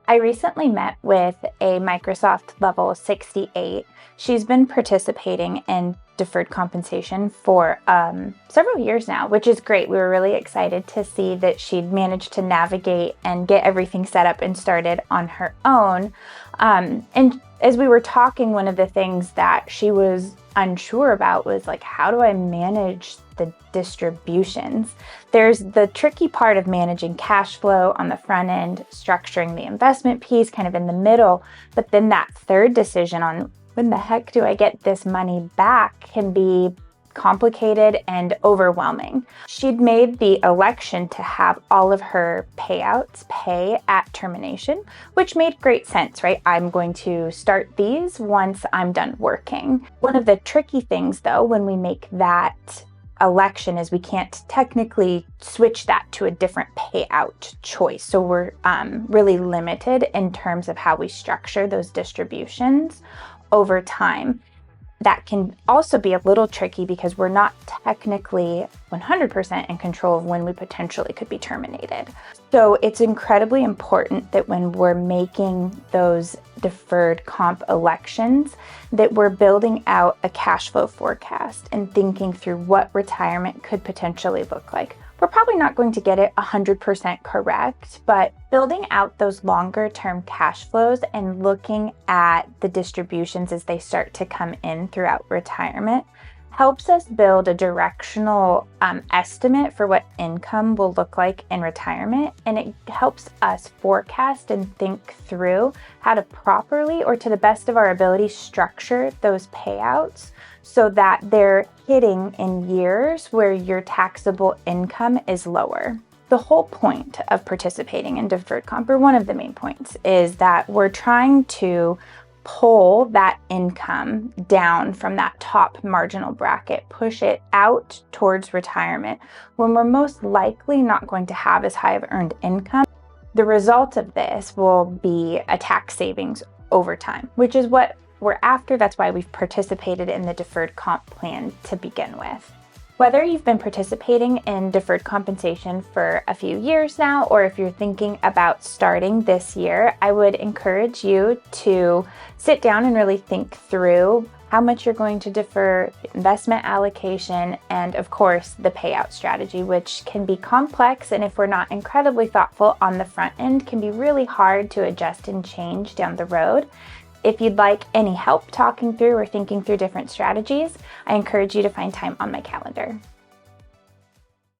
I recently met with a Microsoft level 68. She's been participating in deferred compensation for several years now, which is great. We were really excited to see that she'd managed to navigate and get everything set up and started on her own. And as we were talking, one of the things that she was unsure about was like, how do I manage the distributions? There's the tricky part of managing cash flow on the front end, structuring the investment piece kind of in the middle, but then that third decision on when the heck do I get this money back can be complicated and overwhelming. She'd made the election to have all of her payouts pay at termination, which made great sense, right? I'm going to start these once I'm done working. One of the tricky things though, when we make that election is we can't technically switch that to a different payout choice. So we're really limited in terms of how we structure those distributions over time. That can also be a little tricky because we're not technically 100% in control of when we potentially could be terminated. So it's incredibly important that when we're making those deferred comp elections, that we're building out a cash flow forecast and thinking through what retirement could potentially look like. We're probably not going to get it 100% correct, but building out those longer term cash flows and looking at the distributions as they start to come in throughout retirement helps us build a directional estimate for what income will look like in retirement. And it helps us forecast and think through how to properly, or to the best of our ability, structure those payouts so that they're hitting in years where your taxable income is lower. The whole point of participating in deferred comp, or one of the main points, is that we're trying to pull that income down from that top marginal bracket, push it out towards retirement when we're most likely not going to have as high of earned income. The result of this will be a tax savings over time, which is what we're after. That's why we've participated in the deferred comp plan to begin with. Whether you've been participating in deferred compensation for a few years now, or if you're thinking about starting this year, I would encourage you to sit down and really think through how much you're going to defer, investment allocation, and of course the payout strategy, which can be complex, and if we're not incredibly thoughtful on the front end, can be really hard to adjust and change down the road. If you'd like any help talking through or thinking through different strategies, I encourage you to find time on my calendar.